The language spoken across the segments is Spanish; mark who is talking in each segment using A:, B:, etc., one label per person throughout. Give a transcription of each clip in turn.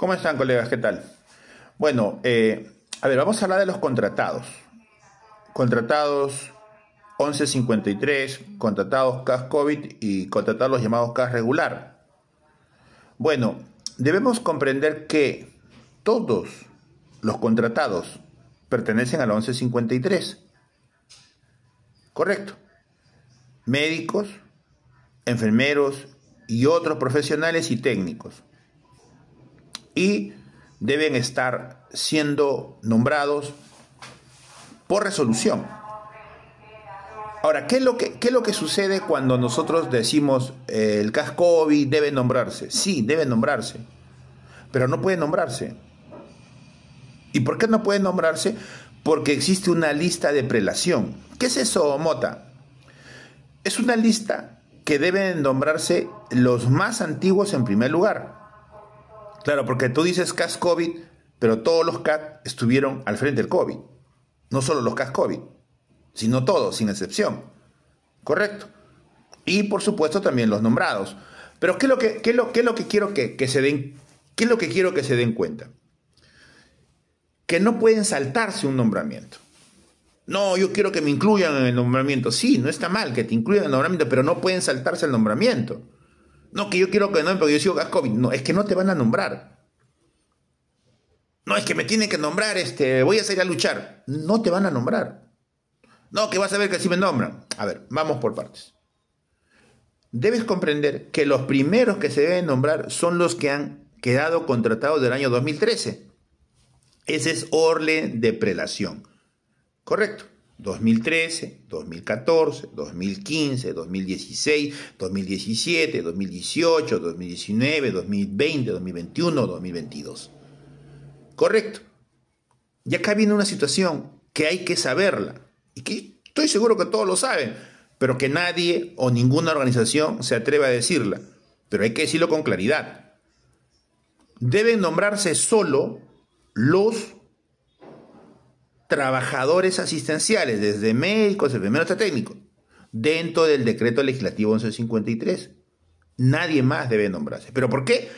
A: ¿Cómo están, colegas? ¿Qué tal? Bueno, vamos a hablar de los contratados. Contratados 1153, contratados CAS COVID y contratados los llamados CAS regular. Bueno, debemos comprender que todos los contratados pertenecen a la 1153. Correcto. Médicos, enfermeros y otros profesionales y técnicos. Y deben estar siendo nombrados por resolución. Ahora, ¿qué es lo que sucede cuando nosotros decimos el CAS COVID debe nombrarse? Sí, debe nombrarse, pero no puede nombrarse. ¿Y por qué no puede nombrarse? Porque existe una lista de prelación. ¿Qué es eso, Mota? Es una lista que deben nombrarse los más antiguos en primer lugar. Claro, porque tú dices CAS COVID, pero todos los CAS estuvieron al frente del COVID. No solo los CAS COVID, sino todos, sin excepción. Correcto. Y por supuesto también los nombrados. Pero ¿qué es lo que quiero que se den? ¿Qué es lo que quiero que se den cuenta? Que no pueden saltarse un nombramiento. No, yo quiero que me incluyan en el nombramiento. Sí, no está mal que te incluyan en el nombramiento, pero no pueden saltarse el nombramiento. No, que yo quiero que no, porque yo sigo CAS COVID. No, es que no te van a nombrar. No, es que me tienen que nombrar, voy a salir a luchar. No te van a nombrar. No, que vas a ver que así me nombran. A ver, vamos por partes. Debes comprender que los primeros que se deben nombrar son los que han quedado contratados del año 2013. Ese es orden de prelación. Correcto. 2013, 2014, 2015, 2016, 2017, 2018, 2019, 2020, 2021, 2022. Correcto. Y acá viene una situación que hay que saberla y que estoy seguro que todos lo saben, pero que nadie o ninguna organización se atreve a decirla. Pero hay que decirlo con claridad. Deben nombrarse solo los trabajadores asistenciales, desde médicos, enfermeros hasta técnicos, dentro del decreto legislativo 1153. Nadie más debe nombrarse. ¿Pero por qué?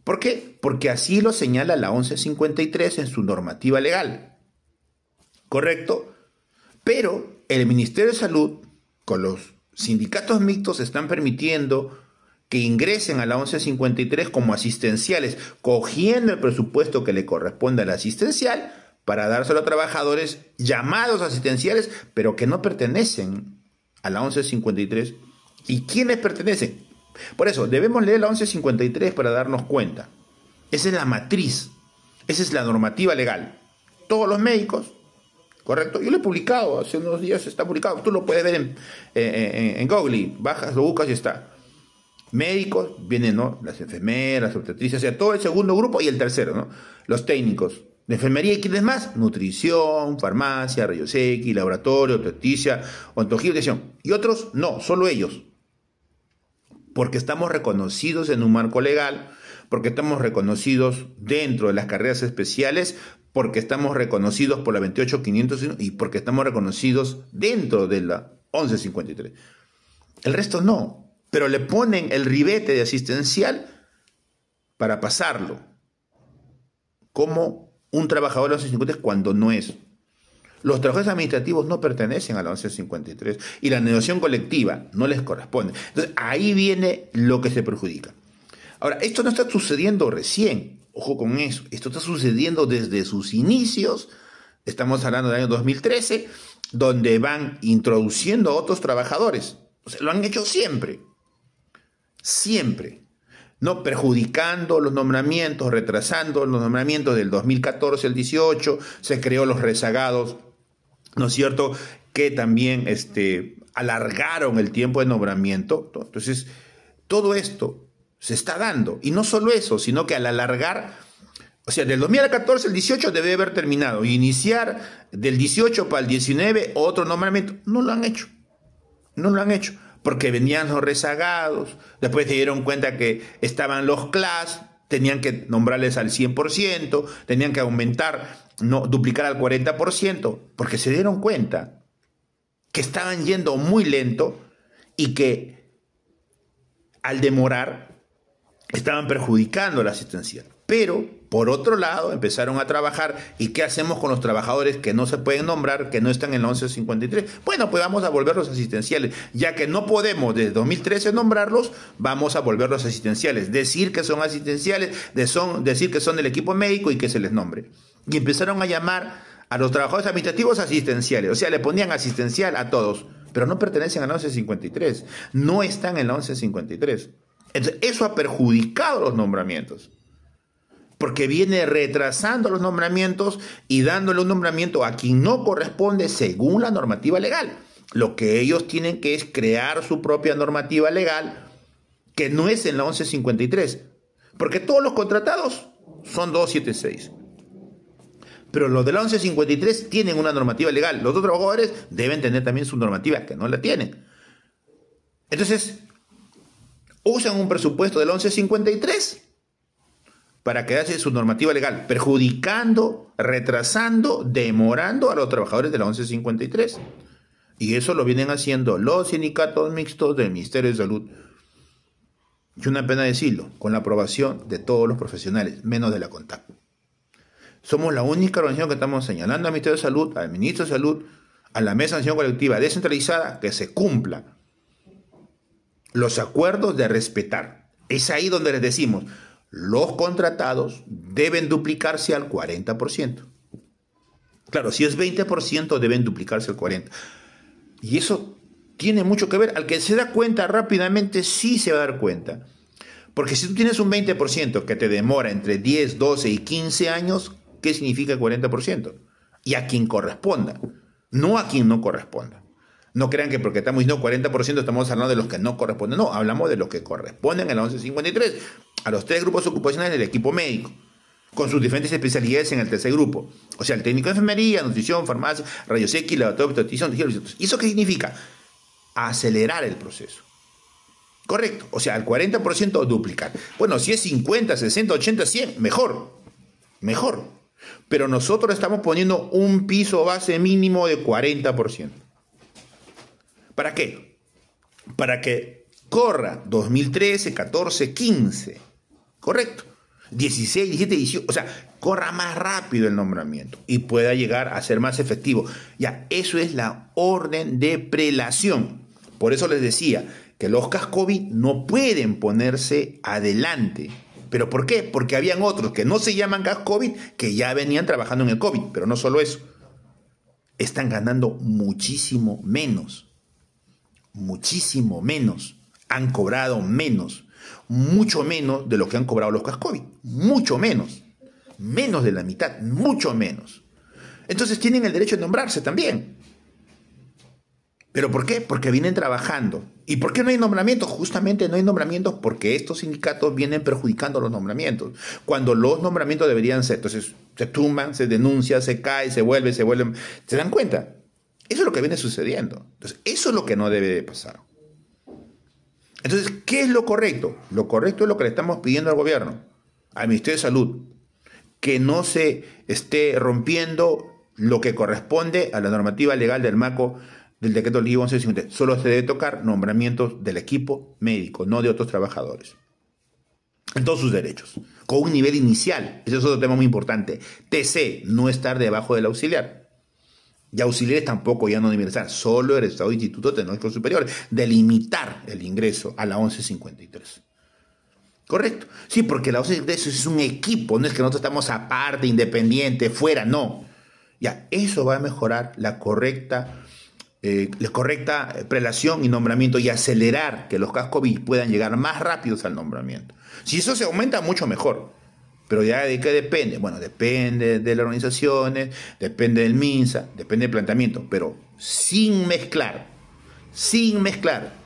A: ¿Por qué? Porque así lo señala la 1153 en su normativa legal. ¿Correcto? Pero el Ministerio de Salud, con los sindicatos mixtos, están permitiendo que ingresen a la 1153 como asistenciales, cogiendo el presupuesto que le corresponde al asistencial, para dárselo a trabajadores llamados asistenciales, pero que no pertenecen a la 1153. ¿Y quiénes pertenecen? Por eso, debemos leer la 1153 para darnos cuenta. Esa es la matriz, esa es la normativa legal. Todos los médicos, ¿correcto? Yo lo he publicado, hace unos días está publicado, tú lo puedes ver en Google, bajas, lo buscas y está. Médicos, vienen, ¿no?, las enfermeras, obstetrizas, o sea, todo el segundo grupo y el tercero, ¿no? Los técnicos de enfermería y quiénes más, nutrición, farmacia, rayos X, laboratorio, obstetricia, ontología y nutrición. Y otros no, solo ellos. Porque estamos reconocidos en un marco legal, porque estamos reconocidos dentro de las carreras especiales, porque estamos reconocidos por la 28501 y porque estamos reconocidos dentro de la 1153. El resto no, pero le ponen el ribete de asistencial para pasarlo como un trabajador de la 1153 cuando no es. Los trabajadores administrativos no pertenecen a la 1153 y la negociación colectiva no les corresponde. Entonces ahí viene lo que se perjudica. Ahora, esto no está sucediendo recién, ojo con eso, esto está sucediendo desde sus inicios, estamos hablando del año 2013, donde van introduciendo a otros trabajadores. O sea, lo han hecho siempre, no perjudicando los nombramientos, retrasando los nombramientos del 2014 al 18, se creó los rezagados, ¿no es cierto?, que también alargaron el tiempo de nombramiento. Entonces, todo esto se está dando. Y no solo eso, sino que al alargar, o sea, del 2014 al 18 debe haber terminado. Y iniciar del 18 para el 19 otro nombramiento. No lo han hecho. No lo han hecho. Porque venían los rezagados, después se dieron cuenta que estaban los CLAS, tenían que nombrarles al 100%, tenían que aumentar, no, duplicar al 40%, porque se dieron cuenta que estaban yendo muy lento y que al demorar estaban perjudicando la asistencial. Pero, por otro lado, empezaron a trabajar. ¿Y qué hacemos con los trabajadores que no se pueden nombrar, que no están en la 1153? Bueno, pues vamos a volverlos asistenciales. Ya que no podemos desde 2013 nombrarlos, vamos a volverlos asistenciales. Decir que son asistenciales, decir que son del equipo médico y que se les nombre. Y empezaron a llamar a los trabajadores administrativos asistenciales. O sea, le ponían asistencial a todos. Pero no pertenecen a la 1153. No están en la 1153. Entonces, eso ha perjudicado los nombramientos. Porque viene retrasando los nombramientos y dándole un nombramiento a quien no corresponde según la normativa legal. Lo que ellos tienen que es crear su propia normativa legal, que no es en la 1153. Porque todos los contratados son 276. Pero los de la 1153 tienen una normativa legal. Los otros trabajadores deben tener también su normativa, que no la tienen. Entonces, usan un presupuesto de la 1153 para quedarse su normativa legal, perjudicando, retrasando, demorando a los trabajadores de la 1153. Y eso lo vienen haciendo los sindicatos mixtos del Ministerio de Salud. Y una pena decirlo, con la aprobación de todos los profesionales, menos de la CONTAC. Somos la única organización que estamos señalando al Ministerio de Salud, al Ministro de Salud, a la Mesa de Acción Colectiva descentralizada, que se cumplan los acuerdos de respetar. Es ahí donde les decimos, los contratados deben duplicarse al 40%. Claro, si es 20%, deben duplicarse al 40%. Y eso tiene mucho que ver. Al que se da cuenta rápidamente, sí se va a dar cuenta. Porque si tú tienes un 20% que te demora entre 10, 12 y 15 años, ¿qué significa el 40%? Y a quien corresponda, no a quien no corresponda. No crean que porque estamos diciendo 40% estamos hablando de los que no corresponden. No, hablamos de los que corresponden a la 1153, a los 3 grupos ocupacionales del equipo médico, con sus diferentes especialidades en el tercer grupo. O sea, el técnico de enfermería, nutrición, farmacia, rayos X, laboratorio de obstetricia, ¿y eso qué significa? Acelerar el proceso. Correcto. O sea, al 40% duplicar. Bueno, si es 50, 60, 80, 100, mejor. Mejor. Pero nosotros estamos poniendo un piso base mínimo de 40%. ¿Para qué? Para que corra 2013, 14, 15. Correcto. 16, 17, 18. O sea, corra más rápido el nombramiento y pueda llegar a ser más efectivo. Ya, eso es la orden de prelación. Por eso les decía que los CAS COVID no pueden ponerse adelante. ¿Pero por qué? Porque habían otros que no se llaman CAS COVID que ya venían trabajando en el COVID. Pero no solo eso. Están ganando muchísimo menos. Muchísimo menos. Han cobrado menos. Mucho menos de lo que han cobrado los CAS COVID. Mucho menos. Menos de la mitad. Mucho menos. Entonces tienen el derecho de nombrarse también. ¿Pero por qué? Porque vienen trabajando. ¿Y por qué no hay nombramientos? Justamente no hay nombramientos porque estos sindicatos vienen perjudicando los nombramientos. Cuando los nombramientos deberían ser. Entonces se tumban, se denuncia, se cae, se vuelven. ¿Se dan cuenta? Eso es lo que viene sucediendo. Entonces, eso es lo que no debe de pasar. Entonces, ¿qué es lo correcto? Lo correcto es lo que le estamos pidiendo al gobierno, al Ministerio de Salud, que no se esté rompiendo lo que corresponde a la normativa legal del marco del decreto ley 1150. Solo se debe tocar nombramientos del equipo médico, no de otros trabajadores. En todos sus derechos, con un nivel inicial. Ese es otro tema muy importante. TC, no estar debajo del auxiliar. Y auxiliares tampoco ya no deben estar, solo el Estado de Instituto Tecnológico Superior, delimitar el ingreso a la 1153. ¿Correcto? Sí, porque la 1153 es un equipo, no es que nosotros estamos aparte, independiente, fuera, no. Ya, eso va a mejorar la correcta prelación y nombramiento y acelerar que los CAS COVID puedan llegar más rápidos al nombramiento. Si eso se aumenta, mucho mejor. Pero ya de qué depende. Bueno, depende de las organizaciones, depende del MINSA, depende del planteamiento, pero sin mezclar,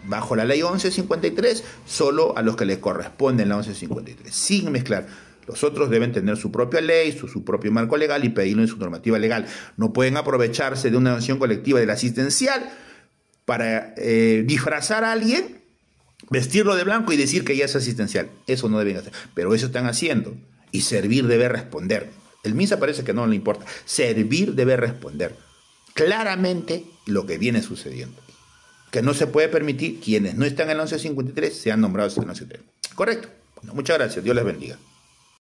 A: bajo la ley 1153, solo a los que les corresponde la 1153, sin mezclar. Los otros deben tener su propia ley, su propio marco legal y pedirlo en su normativa legal. No pueden aprovecharse de una acción colectiva del asistencial para disfrazar a alguien, vestirlo de blanco y decir que ya es asistencial. Eso no deben hacer, pero eso están haciendo. Y servir debe responder. El MINSA parece que no le importa. Servir debe responder claramente lo que viene sucediendo. Que no se puede permitir quienes no están en el 1153 sean nombrados en el 1153. Correcto. Bueno, muchas gracias. Dios les bendiga.